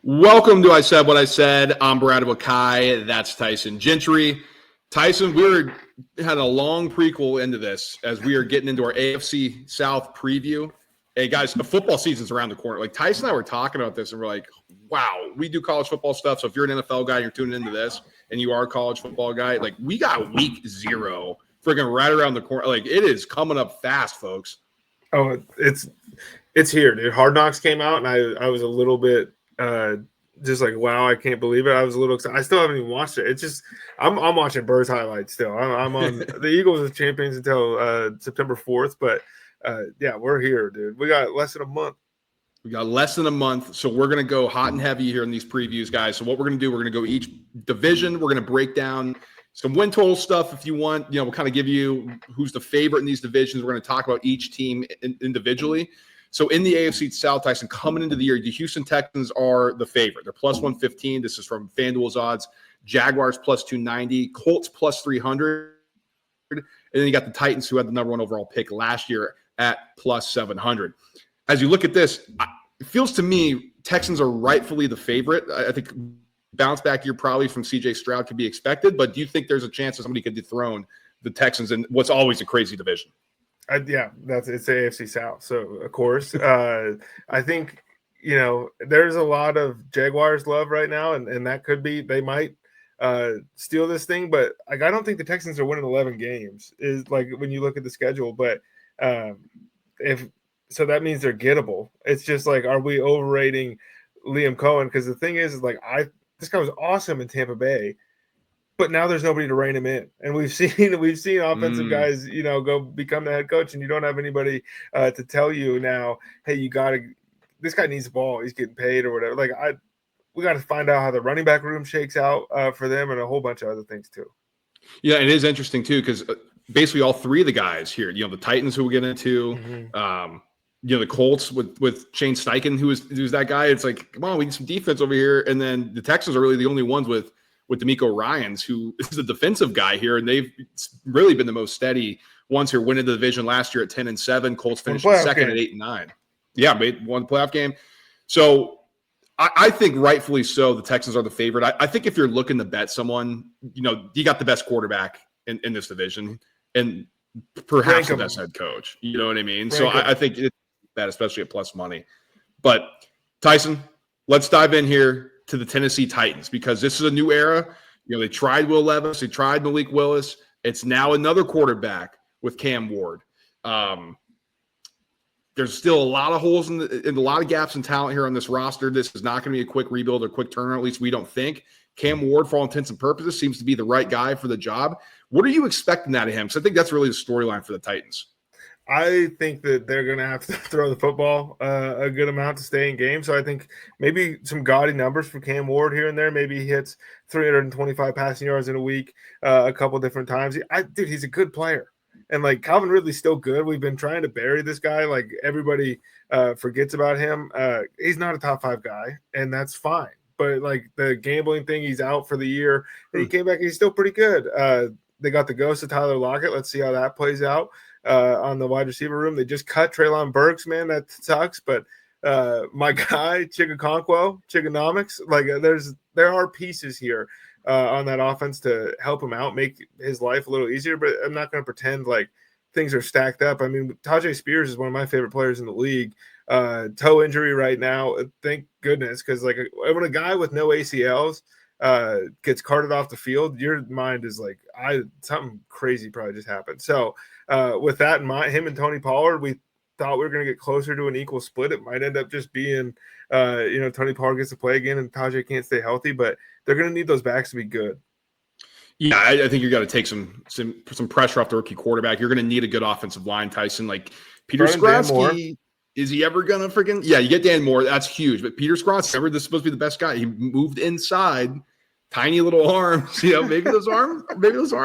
Welcome to I Said What I Said. I'm 𝐼𝐸𝐿𝐵𝐿𝐵𝐿. That's Tyson Gentry. Tyson, we had a long prequel into this as we are getting into our AFC South preview. Hey, guys, the football season's around the corner. Like, Tyson and I were talking about this, and we're like, wow, we do college football stuff. So if you're an NFL guy and you're tuning into this and you are a college football guy, like, we got week 0 freaking right around the corner. Like, it is coming up fast, folks. Oh, it's here, dude. Hard Knocks came out, and I was a little bit just like, wow, I can't believe it. I was a little excited. I still haven't even watched it. It's just I'm watching Bird's highlights still. I'm on the Eagles are champions until September 4th, but yeah, we're here, dude. We got less than a month. We got less than a month, so we're going to go hot and heavy here in these previews, guys. So what we're going to do, we're going to go each division. We're going to break down some win total stuff if you want. You know, we'll kind of give you who's the favorite in these divisions. We're going to talk about each team individually. So in the AFC South, Tyson, coming into the year, the Houston Texans are the favorite. They're plus 115. This is from FanDuel's odds. Jaguars plus 290. Colts plus 300. And then you got the Titans, who had the number 1 overall pick last year at plus 700. As you look at this, it feels to me Texans are rightfully the favorite. I think bounce back year probably from C.J. Stroud could be expected, but do you think there's a chance that somebody could dethrone the Texans in what's always a crazy division? Yeah, it's AFC South. So, of course, I think, you know, there's a lot of Jaguars love right now, and that could be they might steal this thing. But like, I don't think the Texans are winning 11 games is like when you look at the schedule. But if so, that means they're gettable. It's just like, are we overrating Liam Cohen? Because the thing is like, this guy was awesome in Tampa Bay. But now there's nobody to rein him in, and we've seen offensive guys, you know, go become the head coach, and you don't have anybody to tell you now, hey, you got to. This guy needs the ball. He's getting paid or whatever. Like we got to find out how the running back room shakes out for them, and a whole bunch of other things too. Yeah, it is interesting too because basically all 3 of the guys here, you know, the Titans who we'll get into, you know, the Colts with Shane Steichen, who's that guy. It's like, come on, we need some defense over here, and then the Texans are really the only ones with DeMeco Ryans, who is a defensive guy here, and they've really been the most steady ones here, winning the division last year at 10-7. Colts finished second at 8-9. Yeah, won the playoff game. So I think rightfully so, the Texans are the favorite. I think if you're looking to bet someone, you know, you got the best quarterback in this division, and perhaps the best head coach. You know what I mean? So I think it's bet, especially at plus money. But Tyson, let's dive in here to the Tennessee Titans, because this is a new era. You know, they tried Will Levis, they tried Malik Willis. It's now another quarterback with Cam Ward. There's still a lot of holes in a lot of gaps in talent here on this roster. This is not going to be a quick rebuild or quick turnaround, at least we don't think. Cam Ward, for all intents and purposes, seems to be the right guy for the job. What are you expecting out of him? So I think that's really the storyline for the Titans. I think that they're going to have to throw the football a good amount to stay in game. So I think maybe some gaudy numbers for Cam Ward here and there. Maybe he hits 325 passing yards in a week a couple different times. Dude, he's a good player. And, like, Calvin Ridley's still good. We've been trying to bury this guy. Like, everybody forgets about him. He's not a top 5 guy, and that's fine. But, like, the gambling thing, he's out for the year. And he came back, and he's still pretty good. They got the ghost of Tyler Lockett. Let's see how that plays out. On the wide receiver room. They just cut Treylon Burks, man. That sucks. But my guy, 𝐃𝐨𝐿𝐵𝐿𝐵𝐿, like there are pieces here on that offense to help him out, make his life a little easier. But I'm not going to pretend like things are stacked up. I mean, Tyjae Spears is one of my favorite players in the league. Toe injury right now. Thank goodness, because like when a guy with no ACLs gets carted off the field, your mind is like, something crazy probably just happened. So with that in mind, him and Tony Pollard, we thought we were going to get closer to an equal split. It might end up just being, Tony Pollard gets to play again and Tyjae can't stay healthy, but they're going to need those backs to be good. Yeah, I think you got to take some pressure off the rookie quarterback. You're going to need a good offensive line, Tyson. Like Peter Skoronski, is he ever going to freaking – yeah, you get Dan Moore. That's huge. But Peter Skoronski, remember, this is supposed to be the best guy. He moved inside, tiny little arms. You know, maybe those arm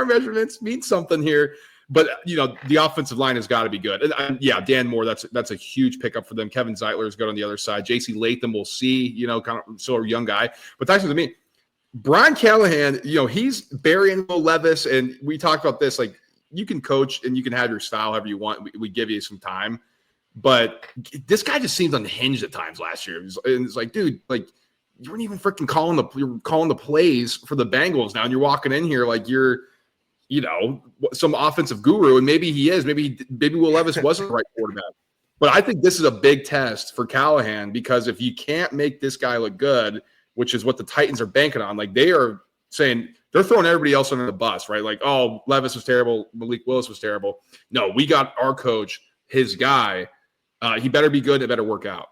measurements mean something here. But, you know, the offensive line has got to be good. And yeah, Dan Moore, that's a huge pickup for them. Kevin Zeitler is good on the other side. J.C. Latham, we'll see, you know, kind of still a young guy. But Tyson, to me, Brian Callahan, you know, he's burying Will Levis. And we talked about this, like, you can coach and you can have your style however you want. We give you some time. But this guy just seems unhinged at times last year. And it's like, dude, like, you weren't even freaking calling the plays for the Bengals now, and you're walking in here like you're, some offensive guru, and maybe he is. Maybe Will Levis wasn't the right quarterback. But I think this is a big test for Callahan, because if you can't make this guy look good, which is what the Titans are banking on, like they are saying they're throwing everybody else under the bus, right? Like, oh, Levis was terrible, Malik Willis was terrible. No, we got our coach, his guy. He better be good. It better work out.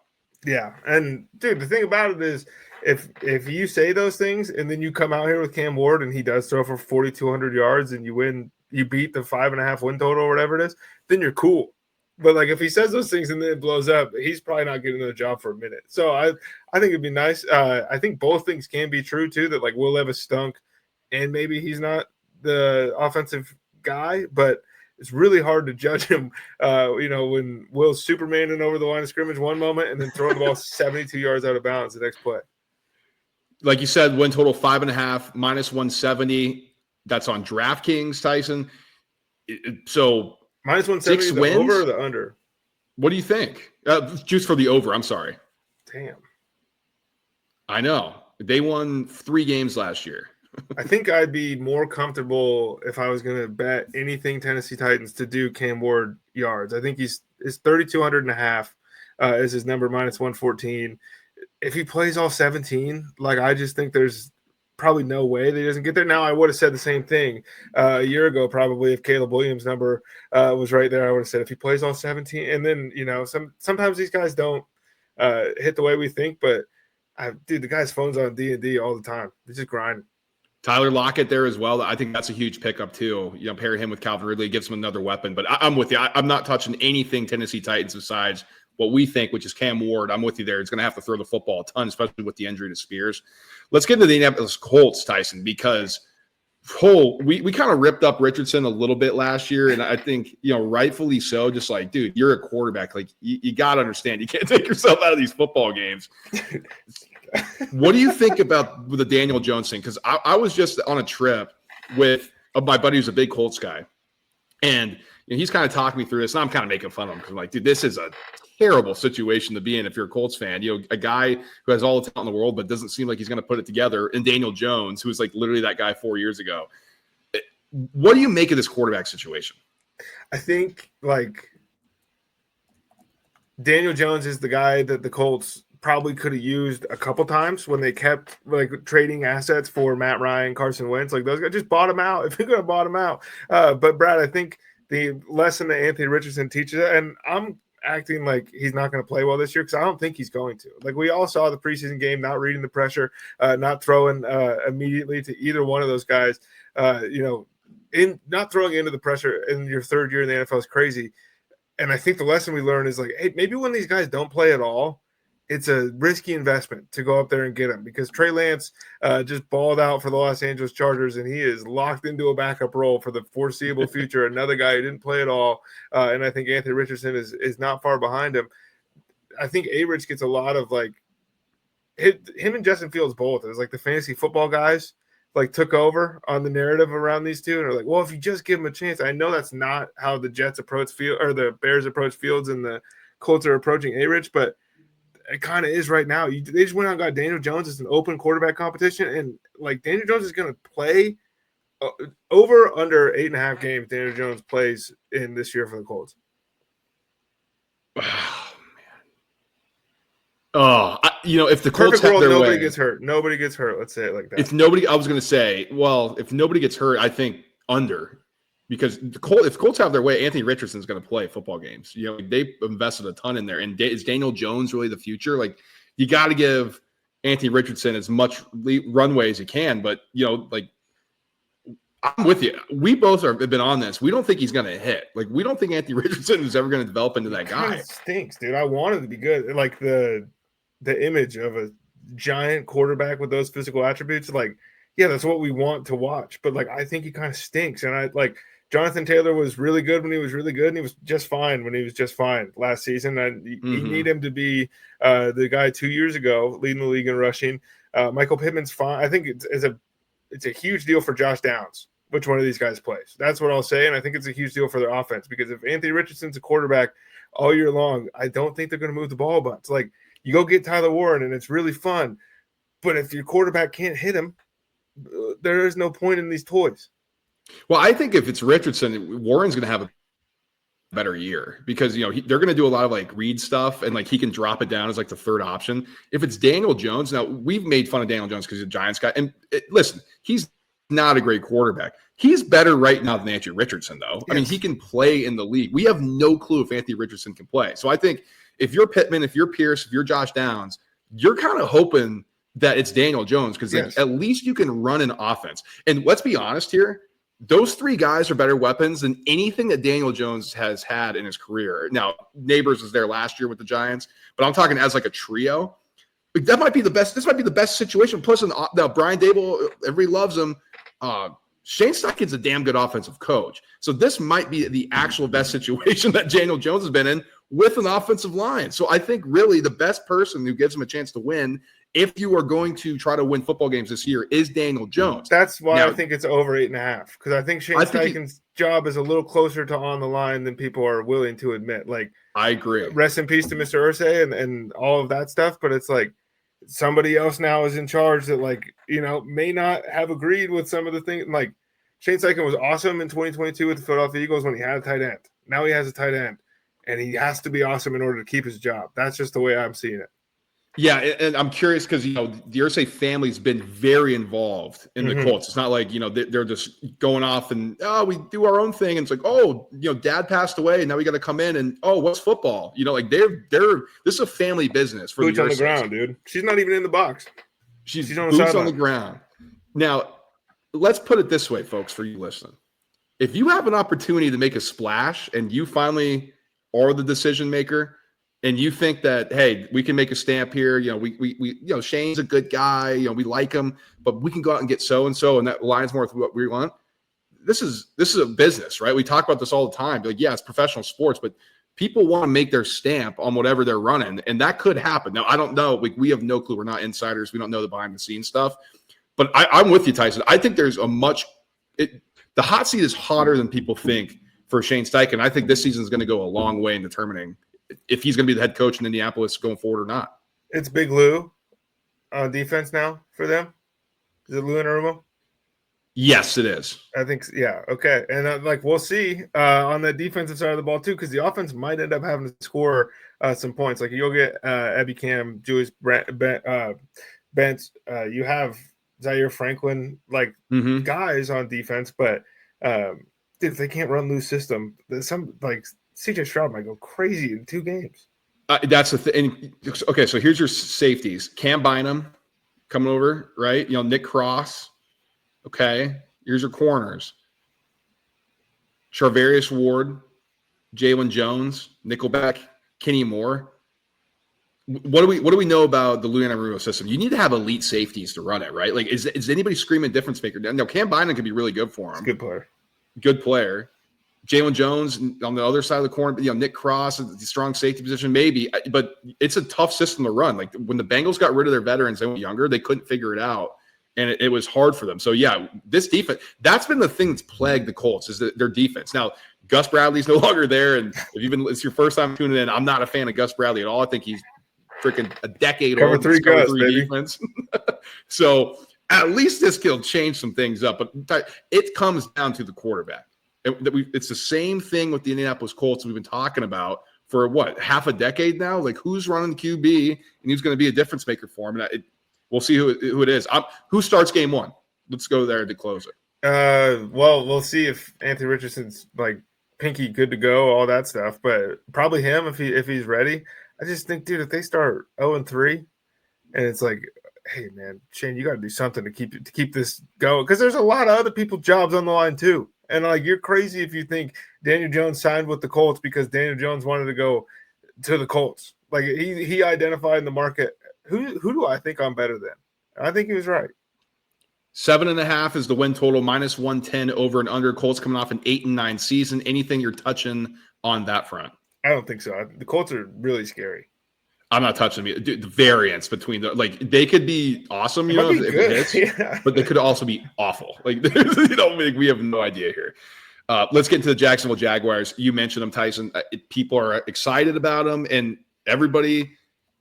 Yeah, and dude, the thing about it is, if you say those things and then you come out here with Cam Ward and he does throw for 4,200 yards and you beat the 5.5 win total or whatever it is, then you're cool. But like if he says those things and then it blows up, he's probably not getting another job for a minute. So I think it'd be nice. I think both things can be true too. That like Will Levis stunk, and maybe he's not the offensive guy, but it's really hard to judge him. When Will's Supermaning over the line of scrimmage one moment and then throwing the ball 72 yards out of bounds the next play. Like you said, win total 5.5 minus 170. That's on DraftKings, Tyson. So minus 170, the wins? over or the under? What do you think? Juice for the over. I'm sorry. Damn. I know. They won 3 games last year. I think I'd be more comfortable if I was going to bet anything Tennessee Titans to do Cam Ward yards. I think it's 3,200.5 is his number, minus 114. If he plays all 17, like I just think there's probably no way that he doesn't get there. Now I would have said the same thing a year ago, probably if Caleb Williams' number was right there. I would have said if he plays all 17, and then sometimes these guys don't hit the way we think. But the guy's phone's on D&D all the time. He's just grinding. Tyler Lockett there as well. I think that's a huge pickup too. Pair him with Calvin Ridley, gives him another weapon. But I'm with you. I'm not touching anything Tennessee Titans besides what we think, which is Cam Ward. I'm with you there. He's going to have to throw the football a ton, especially with the injury to Spears. Let's get into the Indianapolis Colts, Tyson, because we kind of ripped up Richardson a little bit last year, and I think rightfully so. Just like, dude, you're a quarterback. Like you got to understand, you can't take yourself out of these football games. What do you think about the Daniel Jones thing? Because I was just on a trip with my buddy who's a big Colts guy, and he's kind of talking me through this, and I'm kind of making fun of him because I'm like, dude, this is a terrible situation to be in if you're a Colts fan. A guy who has all the talent in the world but doesn't seem like he's going to put it together, and Daniel Jones, who was like literally that guy 4 years ago. What do you make of this quarterback situation? I think like Daniel Jones is the guy that the Colts probably could have used a couple times when they kept like trading assets for Matt Ryan, Carson Wentz. Like those guys just bought him out if you're going to bought him out. But Brad, I think the lesson that Anthony Richardson teaches, and I'm acting like he's not going to play well this year because I don't think he's going to. Like we all saw the preseason game, not reading the pressure, not throwing immediately to either one of those guys. Not throwing into the pressure in your third year in the NFL is crazy. And I think the lesson we learned is like, hey, maybe when these guys don't play at all, it's a risky investment to go up there and get him, because Trey Lance just balled out for the Los Angeles Chargers, and he is locked into a backup role for the foreseeable future. Another guy who didn't play at all, and I think Anthony Richardson is not far behind him. I think A-Rich gets a lot of like him and Justin Fields both. It was like the fantasy football guys like took over on the narrative around these two, and are like, well, if you just give him a chance. I know that's not how the Jets approach Field or the Bears approach Fields, and the Colts are approaching A-Rich, but it kind of is right now. They just went out and got Daniel Jones as an open quarterback competition, and like Daniel Jones is going to play over under 8.5 games. Daniel Jones plays in this year for the Colts. Oh, if the Colts have their nobody way, gets hurt. Nobody gets hurt. Let's say it like that. If nobody gets hurt, I think under. Because if Colts have their way, Anthony Richardson's going to play football games. They invested a ton in there. And is Daniel Jones really the future? Like, you got to give Anthony Richardson as much runway as you can. But, I'm with you. We both have been on this. We don't think he's going to hit. Like, we don't think Anthony Richardson is ever going to develop into that guy. It stinks, dude. I wanted to be good. Like, the image of a giant quarterback with those physical attributes, like, yeah, that's what we want to watch. But, like, I think he kind of stinks. And Jonathan Taylor was really good when he was really good, and he was just fine when he was just fine last season. And you need him to be the guy 2 years ago leading the league in rushing. Michael Pittman's fine. I think it's a huge deal for Josh Downs, which one of these guys plays. That's what I'll say, and I think it's a huge deal for their offense, because if Anthony Richardson's a quarterback all year long, I don't think they're going to move the ball a bunch. Like, you go get Tyler Warren, and it's really fun. But if your quarterback can't hit him, there is no point in these toys. Well, I think if it's Richardson, Warren's going to have a better year because, you know, they're going to do a lot of like read stuff and like he can drop it down as like the third option. If it's Daniel Jones, now we've made fun of Daniel Jones because he's a Giants guy. And listen, he's not a great quarterback. He's better right now than Anthony Richardson, though. Yes. I mean, he can play in the league. We have no clue if Anthony Richardson can play. So I think if you're Pittman, if you're Pierce, if you're Josh Downs, you're kind of hoping that it's Daniel Jones because like, at least you can run an offense. And let's be honest here. Those three guys are better weapons than anything that Daniel Jones has had in his career. Now, Neighbors was there last year with the Giants, but I'm talking as like a trio. That might be the best. This might be the best situation. Plus, now Brian Daboll, everybody loves him. Shane Steichen's a damn good offensive coach. So this might be the actual best situation that Daniel Jones has been in with an offensive line. So I think really the best person who gives him a chance to win, if you are going to try to win football games this year, is Daniel Jones. That's why I think it's over 8.5, because I think Shane Steichen's job is a little closer to on the line than people are willing to admit. Like, I agree. Rest in peace to Mr. 𝐟𝐨𝐫𝐞 and all of that stuff, but it's like somebody else now is in charge that, like, you know, may not have agreed with some of the things. Like, Shane Steichen was awesome in 2022 with the Philadelphia Eagles when he had a tight end. Now he has a tight end, and he has to be awesome in order to keep his job. That's just the way I'm seeing it. Yeah, and I'm curious because, you know, the 𝐟𝐨𝐫 family's been very involved in the Colts. It's not like, you know, they're just going off and, we do our own thing. And it's like, you know, dad passed away and now we got to come in and, what's this is a family business for boots on the ground, dude. She's not even in the box. She's on the boots on the ground. Now, let's put it this way, folks, for you listening. If you have an opportunity to make a splash and you finally are the decision maker, and you think that, hey, we can make a stamp here. You know, we you know, Shane's a good guy. You know, we like him, but we can go out and get so-and-so, and that aligns more with what we want. This is a business, right? We talk about this all the time. Like, yeah, it's professional sports, but people want to make their stamp on whatever they're running, and that could happen. Now, I don't know. We have no clue. We're not insiders. We don't know the behind-the-scenes stuff. But I'm with you, Tyson. I think there's the hot seat is hotter than people think for Shane Steichen. I think this season is going to go a long way in determining if he's going to be the head coach in Indianapolis going forward or not. It's Big Lou on defense now for them. Is it Lou Anarumo? Yes, it is. I think, yeah. Okay. And we'll see on the defensive side of the ball too, because the offense might end up having to score some points. Like, you'll get 𝐸𝐵𝐾𝐻, Julius Bent. You have Zaire Franklin, guys on defense, but if they can't run Lou's system, CJ Stroud might go crazy in 2 games. That's the thing. Okay, so here's your safeties. Cam Bynum coming over, right? You know, Nick Cross. Okay, here's your corners. Charvarius Ward, Jalen Jones, Nickelback, Kenny Moore. What do we know about the Lou Anarumo system? You need to have elite safeties to run it, right? Like, is anybody screaming difference maker? Now, Cam Bynum could be really good for him. Good player. Good player. Jalen Jones on the other side of the corner, you know, Nick Cross, the strong safety position, maybe. But it's a tough system to run. Like, when the Bengals got rid of their veterans, they were younger, they couldn't figure it out. And it was hard for them. So, yeah, this defense, that's been the thing that's plagued the Colts, is their defense. Now, Gus Bradley's no longer there. And if it's your first time tuning in, I'm not a fan of Gus Bradley at all. I think he's freaking a decade old. Cover three defense. So, at least this will change some things up. But it comes down to the quarterback. It's the same thing with the Indianapolis Colts we've been talking about for half a decade now. Like, who's running QB and who's going to be a difference maker for him? And we'll see who it is. Who starts game 1? Let's go there to close it. Well, we'll see if Anthony Richardson's pinky good to go, all that stuff. But probably him if he's ready. I just think, dude, if they start 0-3, and it's like, hey man, Shane, you got to do something to keep this going, because there's a lot of other people's jobs on the line too. And you're crazy if you think Daniel Jones signed with the Colts because Daniel Jones wanted to go to the Colts. Like, he identified in the market, who do I think I'm better than? I think he was right. 7.5 is the win total, -110 over and under. Colts coming off an 8-9 season. Anything you're touching on that front? I don't think so. The Colts are really scary. I'm not touching them. Dude, the variance between they could be awesome, if it hits, yeah. But they could also be awful. We have no idea here. Let's get into the Jacksonville Jaguars. You mentioned them, Tyson. People are excited about them, and everybody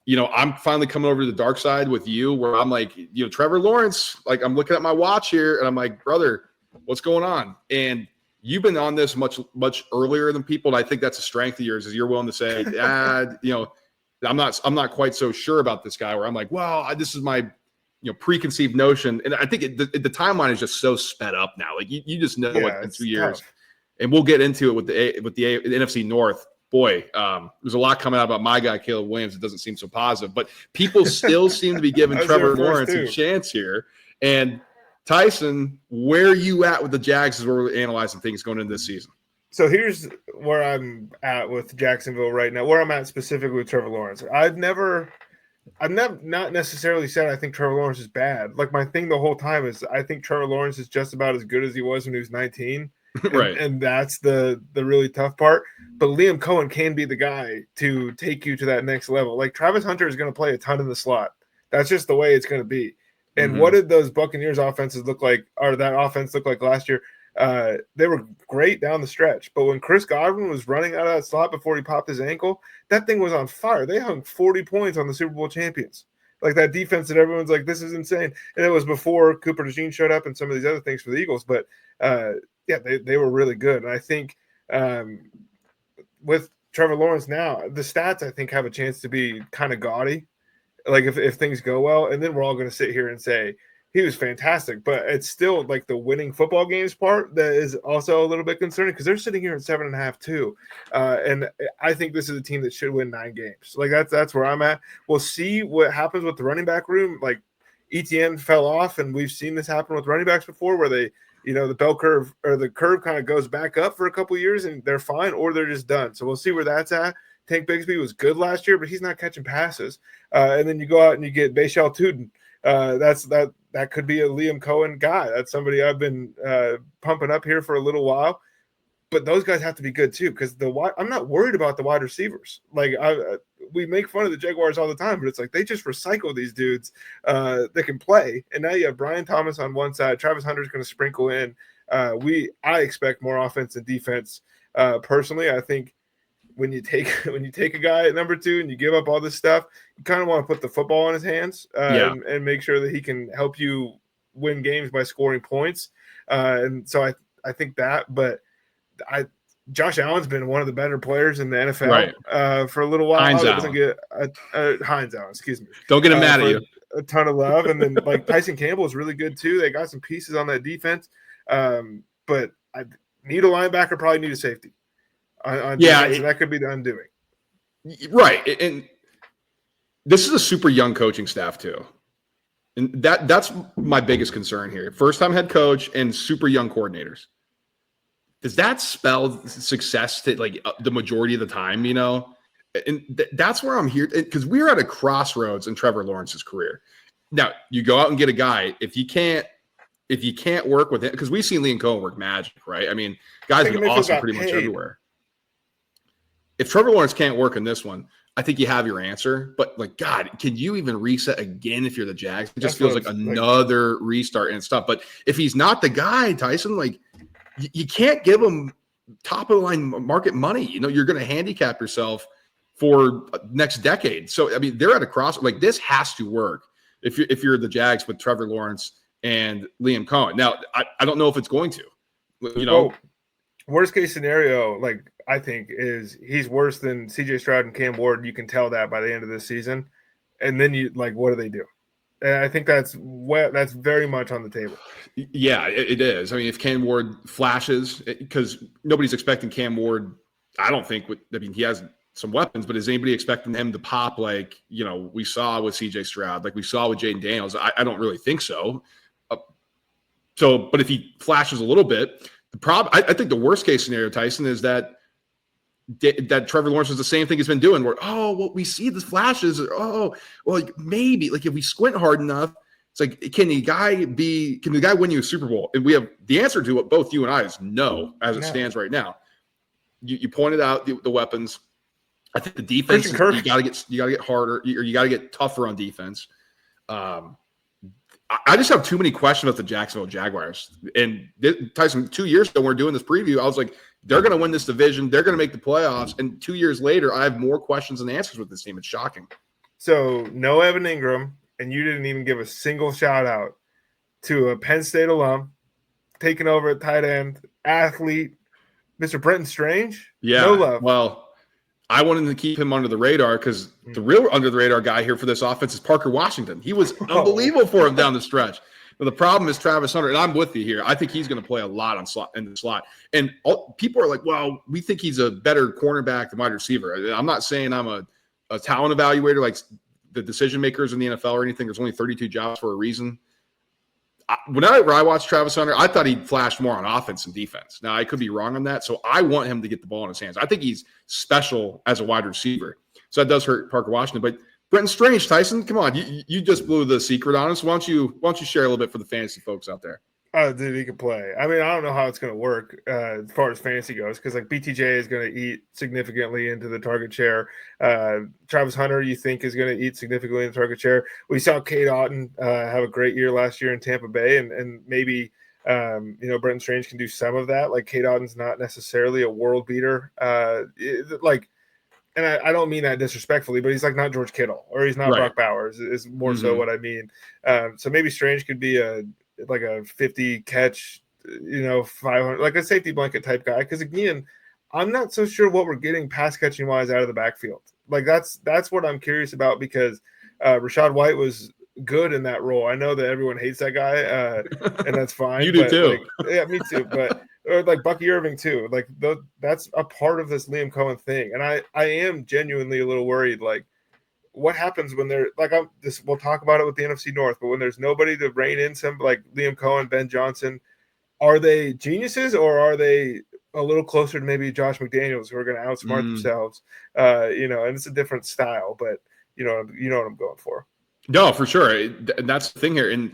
I'm finally coming over to the dark side with you where I'm like, Trevor Lawrence, like I'm looking at my watch here and I'm like, brother, what's going on? And you've been on this much, much earlier than people. And I think that's a strength of yours is you're willing to say, I'm not quite so sure about this guy where I'm like, well, this is my, preconceived notion. And I think the timeline is just so sped up now. Like you just know what in 2 years, tough. And we'll get into it with the NFC North. Boy, there's a lot coming out about my guy, Caleb Williams. It doesn't seem so positive, but people still seem to be giving Trevor Lawrence a chance here. And Tyson, where are you at with the Jags as we're analyzing things going into this season? So here's where I'm at with Jacksonville right now, where I'm at specifically with Trevor Lawrence. I've not necessarily said I think Trevor Lawrence is bad. Like my thing the whole time is I think Trevor Lawrence is just about as good as he was when he was 19. Right. And that's the really tough part. But 𝐬𝐮𝐬𝐿 can be the guy to take you to that next level. Like Travis Hunter is going to play a ton in the slot. That's just the way it's going to be. And what did those Buccaneers offenses look like, or that offense look like last year? They were great down the stretch. But when Chris Godwin was running out of that slot before he popped his ankle, that thing was on fire. They hung 40 points on the Super Bowl champions. Like that defense that everyone's like, this is insane. And it was before Cooper DeJean showed up and some of these other things for the Eagles. But they were really good. And I think with Trevor Lawrence now, the stats I think have a chance to be kind of gaudy. Like if things go well, and then we're all going to sit here and say he was fantastic, but it's still like the winning football games part that is also a little bit concerning because they're sitting here at 7.5 too. And I think this is a team that should win 9 games. Like that's where I'm at. We'll see what happens with the running back room. Like ETN fell off, and we've seen this happen with running backs before where they, the bell curve or the curve kind of goes back up for a couple of years and they're fine or they're just done. So we'll see where that's at. Tank Bigsby was good last year, but he's not catching passes. And then you go out and you get Bashal Tuden. That could be a 𝐬𝐮𝐬𝐿 guy. That's somebody I've been pumping up here for a little while. But those guys have to be good too, because I'm not worried about the wide receivers. Like we make fun of the Jaguars all the time, but it's like they just recycle these dudes that can play. And now you have Brian Thomas on one side. Travis Hunter's going to sprinkle in. I expect more offense and defense. Personally, I think when you take a guy at number 2 and you give up all this stuff, you kind of want to put the football in his hands and make sure that he can help you win games by scoring points. And so I think that, but Josh Allen's been one of the better players in the NFL for a little while. Hines Allen. Doesn't get Hines Allen, excuse me. Don't get him mad at you. A ton of love, and then like Tyson Campbell is really good too. They got some pieces on that defense, but I need a linebacker, probably need a safety. That could be the undoing. Right. And this is a super young coaching staff too. And that's my biggest concern here. First-time head coach and super young coordinators. Does that spell success to like the majority of the time, And that's where I'm here, because we're at a crossroads in Trevor Lawrence's career. Now, you go out and get a guy. If you can't work with it, because we've seen 𝐬𝐿𝐿 work magic, right? I mean, guys are awesome pretty much everywhere. If Trevor Lawrence can't work in this one, I think you have your answer. But like, God, can you even reset again if you're the Jags? It just feels like another restart and stuff. But if he's not the guy, Tyson, like you can't give him top of the line market money. You're going to handicap yourself for next decade. So I mean, they're at a cross. Like this has to work if you're the Jags with Trevor Lawrence and 𝐬𝐿𝐿. Now, I don't know if it's going to. Worst case scenario, like I think, is he's worse than CJ Stroud and Cam Ward. You can tell that by the end of this season. And then what do they do? And I think that's very much on the table. Yeah, it is. I mean, if Cam Ward flashes, because nobody's expecting Cam Ward, I don't think. He has some weapons, but is anybody expecting him to pop like we saw with CJ Stroud, like we saw with Jaden Daniels? I don't really think so. But if he flashes a little bit, the problem, I think the worst case scenario, Tyson, is that Trevor Lawrence is the same thing he's been doing. Where we see the flashes. Maybe like if we squint hard enough, it's like can the guy win you a Super Bowl? And we have the answer to it. Both you and I is no, as it stands right now. You pointed out the weapons. I think the defense you got to get harder, or you got to get tougher on defense. I just have too many questions about the Jacksonville Jaguars. And Tyson, 2 years ago, when we're doing this preview, I was like, they're going to win this division. They're going to make the playoffs. And 2 years later, I have more questions than answers with this team. It's shocking. So no Evan Ingram, and you didn't even give a single shout out to a Penn State alum taking over at tight end, athlete, Mr. Brenton Strange. Yeah. No love. Well, I wanted to keep him under the radar because the real under the radar guy here for this offense is Parker Washington. He was unbelievable for him down the stretch. But the problem is Travis Hunter, and I'm with you here. I think he's going to play a lot in the slot. And people are like, well, we think he's a better cornerback than wide receiver. I'm not saying I'm a talent evaluator like the decision makers in the NFL or anything. There's only 32 jobs for a reason. Whenever I watched Travis Hunter, I thought he'd flash more on offense and defense. Now, I could be wrong on that. So I want him to get the ball in his hands. I think he's special as a wide receiver. So that does hurt Parker Washington. But Brenton Strange, Tyson, come on. You just blew the secret on us. Why don't you share a little bit for the fantasy folks out there? Oh, dude, he can play. I mean, I don't know how it's going to work as far as fantasy goes because, like, BTJ is going to eat significantly into the target share. Travis Hunter, you think, is going to eat significantly in the target share. We saw Cade Otton have a great year last year in Tampa Bay, and maybe, Brenton Strange can do some of that. Like, Cade Otton's not necessarily a world beater. And I don't mean that disrespectfully, but he's like not George Kittle or he's not Brock Bowers is more so what I mean. So maybe Strange could be a 50 catch, 500, like a safety blanket type guy. Because again, I'm not so sure what we're getting pass catching wise out of the backfield. Like that's what I'm curious about because Rachaad White was good in that role. I know that everyone hates that guy, and that's fine. You do too. Yeah, me too. But like Bucky Irving too. Like that's a part of this Liam Cohen thing, and I am genuinely a little worried. Like, what happens when they're like we'll talk about it with the NFC North, but when there's nobody to rein in some like Liam Cohen, Ben Johnson, are they geniuses or are they a little closer to maybe Josh McDaniels who are going to outsmart themselves? And it's a different style, but you know what I'm going for. No, for sure. That's the thing here. And,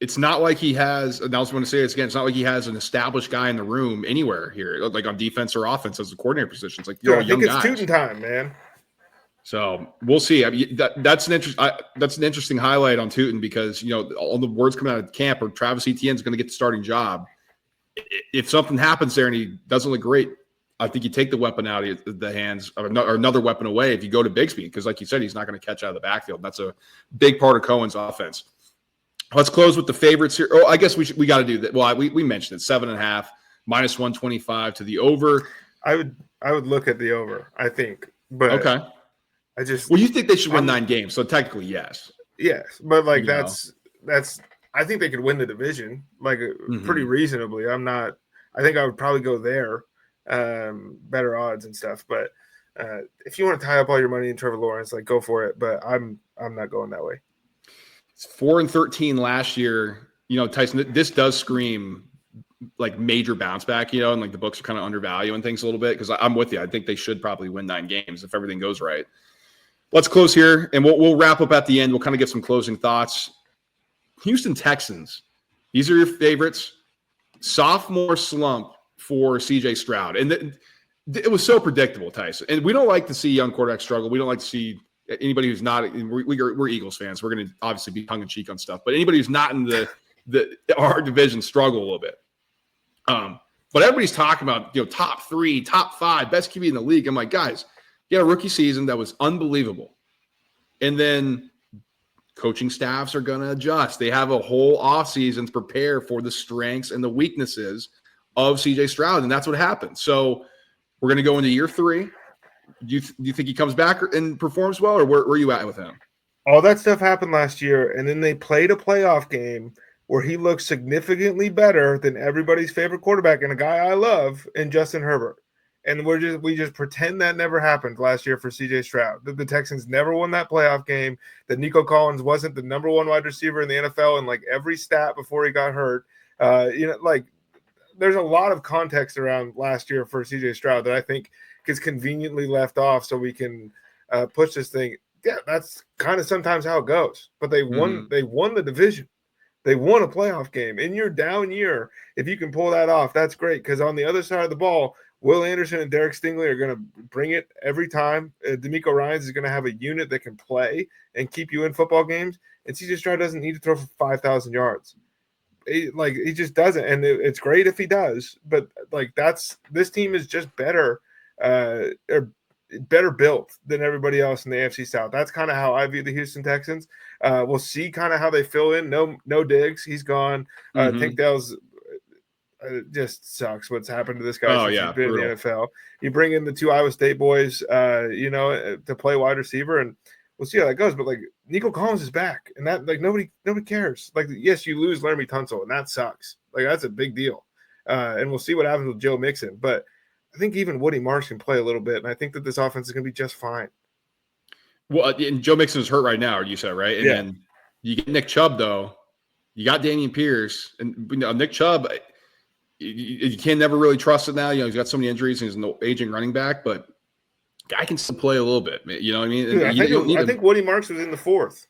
it's not like he has, and I was going to say this again, it's not like he has an established guy in the room anywhere here, like on defense or offense as a coordinator position. It's like, I think it's Tootin time, man. So we'll see. I mean, that's an interesting highlight on Tootin because, all the words coming out of camp are Travis Etienne's going to get the starting job. If something happens there and he doesn't look great, I think you take the weapon out of the hands or another weapon away if you go to Bigsby because, like you said, he's not going to catch out of the backfield. That's a big part of Cohen's offense. Let's close with the favorites here. Oh, I guess we got to do that. Well, we mentioned it, 7.5 minus 125 to the over. I would look at the over. I think, but okay. You think they should win 9 games? So technically, yes. Yes, but like that's. I think they could win the division pretty reasonably. I think I would probably go there. Better odds and stuff, but if you want to tie up all your money in Trevor Lawrence, like go for it. But I'm not going that way. It's 4-13 last year. Tyson, this does scream like major bounce back. And like the books are kind of undervaluing things a little bit because I'm with you. I think they should probably win 9 games if everything goes right. Let's close here, and we'll wrap up at the end. We'll kind of get some closing thoughts. Houston Texans. These are your favorites. Sophomore slump for CJ Stroud. And it was so predictable, Tyson. And we don't like to see young quarterbacks struggle. We don't like to see anybody who's not – we're Eagles fans. We're going to obviously be tongue-in-cheek on stuff. But anybody who's not in our division struggle a little bit. But everybody's talking about, top 3, top 5, best QB in the league. I'm like, guys, you had a rookie season that was unbelievable. And then coaching staffs are going to adjust. They have a whole offseason to prepare for the strengths and the weaknesses of CJ Stroud, and that's what happened. So we're going to go into year 3. Do you think he comes back and performs well, or where are you at with him? All that stuff happened last year, and then they played a playoff game where he looked significantly better than everybody's favorite quarterback and a guy I love in Justin Herbert. And we just pretend that never happened last year for CJ Stroud. The Texans never won that playoff game. That Nico Collins wasn't the number 1 wide receiver in the NFL in like every stat before he got hurt. There's a lot of context around last year for CJ Stroud that I think gets conveniently left off so we can push this thing. Yeah, that's kind of sometimes how it goes. But they won. They won the division. They won a playoff game. In your down year, if you can pull that off, that's great. Because on the other side of the ball, Will Anderson and Derek Stingley are going to bring it every time. D'Amico Ryans is going to have a unit that can play and keep you in football games. And CJ Stroud doesn't need to throw for 5,000 yards. He just doesn't, and it's great if he does. But this team is just better, or better built than everybody else in the AFC South. That's kind of how I view the Houston Texans. We'll see kind of how they fill in. No Diggs, he's gone. Tank Dell's it just sucks what's happened to this guy since he's been in the NFL. You bring in the 2 Iowa State boys, to play wide receiver, and we'll see how that goes. But like Nico Collins is back, and that like nobody cares. Like yes, you lose 𝐿aramie Tunsil, and that sucks. Like that's a big deal. And we'll see what happens with Joe Mixon. But I think even Woody Marsh can play a little bit, and I think that this offense is going to be just fine. Well, and Joe Mixon is hurt right now, you said, right? And then you get Nick Chubb, though. You got Dameon Pierce, and Nick Chubb. You can never really trust it now. He's got so many injuries and he's an aging running back, but guy can still play a little bit. You know what I mean? Dude, I think Woody Marks was in the 4th.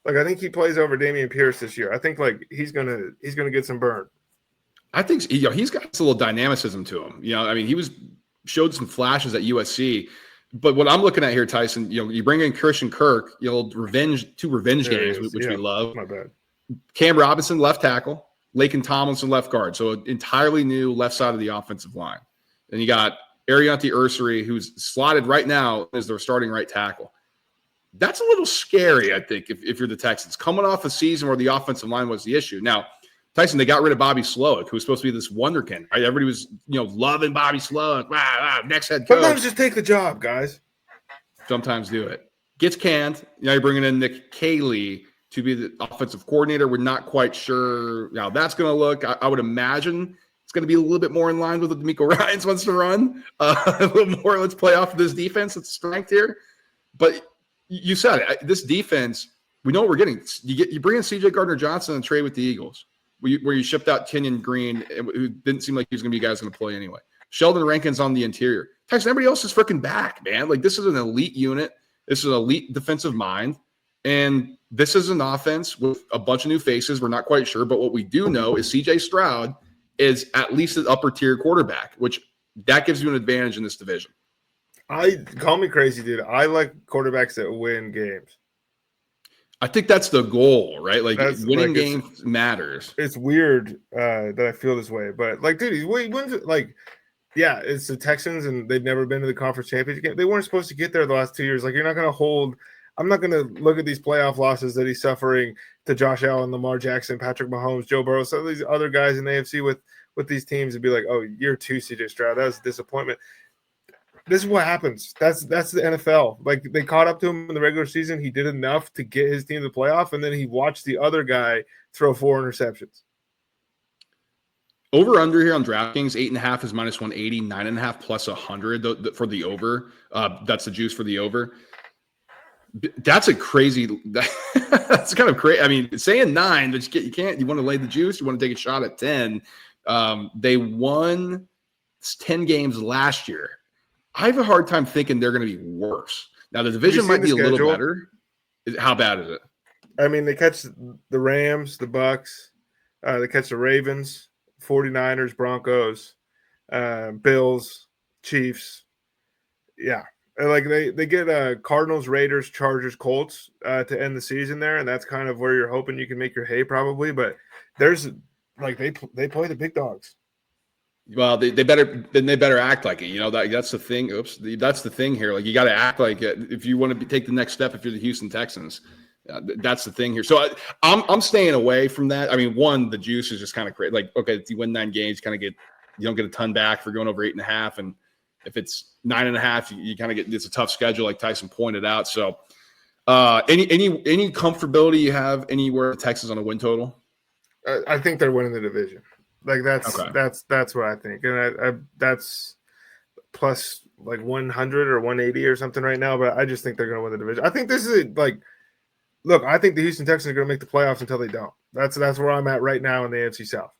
Like I think he plays over Dameon Pierce this year. I think like he's gonna get some burn. I think he's got a little dynamicism to him. I mean, he showed some flashes at USC. But what I'm looking at here, Tyson, you bring in Christian Kirk, two revenge games, which we love. My bad. Cam Robinson, left tackle. Laken Tomlinson, left guard. So an entirely new left side of the offensive line. And you got Arianti Ursary, who's slotted right now as their starting right tackle. That's a little scary, I think, if you're the Texans. Coming off a season where the offensive line was the issue. Now, Tyson, they got rid of Bobby Slowick, who was supposed to be this wonderkind. Right? Everybody was, loving Bobby Slowick. Wow, next head coach. Sometimes just take the job, guys. Sometimes do it. Gets canned. Now you're bringing in Nick Caley to be the offensive coordinator. We're not quite sure how that's going to look. I would imagine it's going to be a little bit more in line with what DeMeco Ryans wants to run. A little more, let's play off of this defense. It's strength here. But you said it, this defense, we know what we're getting. You bring in C.J. Gardner-Johnson and trade with the Eagles, where you shipped out Kenyon Green, who didn't seem like he was going to be a guy who's going to play anyway. Sheldon Rankins on the interior. Tyson, everybody else is freaking back, man. Like, this is an elite unit. This is an elite defensive mind. And this is an offense with a bunch of new faces. We're not quite sure. But what we do know is C.J. Stroud is at least an upper-tier quarterback, which that gives you an advantage in this division. Call me crazy, dude. I like quarterbacks that win games. I think that's the goal, right? Like, winning games matters. It's weird that I feel this way. But, like, dude, he wins it. Like, yeah, it's the Texans, and they've never been to the conference championship game. They weren't supposed to get there the last 2 years. Like, you're not going to hold – I'm not going to look at these playoff losses that he's suffering to Josh Allen, Lamar Jackson, Patrick Mahomes, Joe Burrow, some of these other guys in the AFC with these teams and be like, oh, year 2, CJ Stroud, that was a disappointment. This is what happens. That's the NFL. Like, they caught up to him in the regular season. He did enough to get his team to the playoff, and then he watched the other guy throw 4 interceptions. Over under here on DraftKings, 8.5 is -180, 9.5 plus 100 for the over. That's the juice for the over. That's a crazy. That's kind of crazy. I mean, saying 9, but you can't. You want to lay the juice. You want to take a shot at 10. They won 10 games last year. I have a hard time thinking they're going to be worse. Now the division might be a little better. How bad is it? I mean, they catch the Rams, the Bucks. They catch the Ravens, 49ers, Broncos, Bills, Chiefs. Yeah. Like they get Cardinals, Raiders, Chargers, Colts to end the season there, and that's kind of where you're hoping you can make your hay probably. But there's like they play the big dogs. Well, they better act like it. That's the thing. Oops, that's the thing here. Like, you got to act like it if you want to take the next step. If you're the Houston Texans, that's the thing here. So I'm staying away from that. I mean, the juice is just kind of crazy. Like, okay, if you win 9 games, you don't get a ton back for going over 8.5, and if it's 9.5, you kind of get, it's a tough schedule, like Tyson pointed out. So, any comfortability you have anywhere Texas on a win total? I think they're winning the division. Like that's what I think, and that's plus like 100 or 180 or something right now. But I just think they're going to win the division. I think this is look. I think the Houston Texans are going to make the playoffs until they don't. That's where I'm at right now in the AFC South.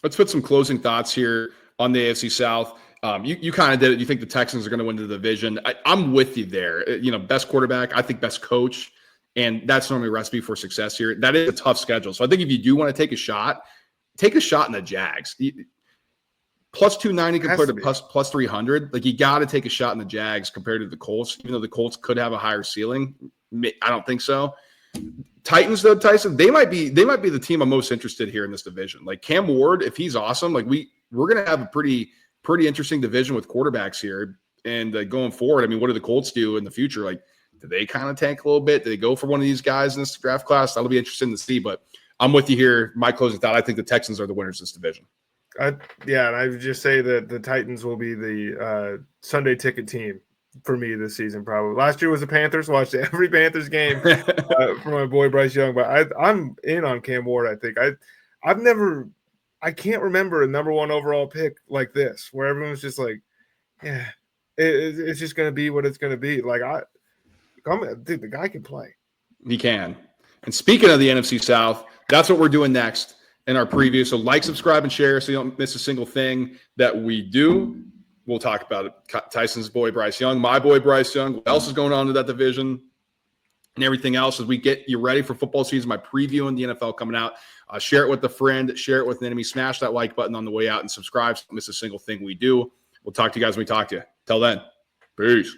Let's put some closing thoughts here on the AFC South. You kind of did it. You think the Texans are going to win the division. I'm with you there. Best quarterback, I think best coach, and that's normally a recipe for success here. That is a tough schedule. So I think if you do want to take a shot in the Jags. Plus 290 compared to plus 300. Like, you got to take a shot in the Jags compared to the Colts, even though the Colts could have a higher ceiling. I don't think so. Titans, though, Tyson, they might be the team I'm most interested here in this division. Like, Cam Ward, if he's awesome, like we're going to have a pretty interesting division with quarterbacks here. And going forward, I mean, what do the Colts do in the future? Like, do they kind of tank a little bit? Do they go for one of these guys in this draft class? That'll be interesting to see. But I'm with you here. My closing thought, I think the Texans are the winners of this division. Yeah, and I would just say that the Titans will be the Sunday ticket team for me this season, probably. Last year was the Panthers. Watched every Panthers game for my boy Bryce Young. But I'm in on Cam Ward, I think. I can't remember a number 1 overall pick like this, where everyone's just like, yeah, it's just going to be what it's going to be. Like, dude, the guy can play. He can. And speaking of the NFC South, that's what we're doing next in our preview. So like, subscribe, and share so you don't miss a single thing that we do. We'll talk about it. Tyson's boy, Bryce Young, my boy, Bryce Young. What else is going on in that division and everything else as we get you ready for football season, my preview in the NFL coming out. Share it with a friend. Share it with an enemy. Smash that like button on the way out and subscribe so you don't miss a single thing we do. We'll talk to you guys when we talk to you. Till then, peace.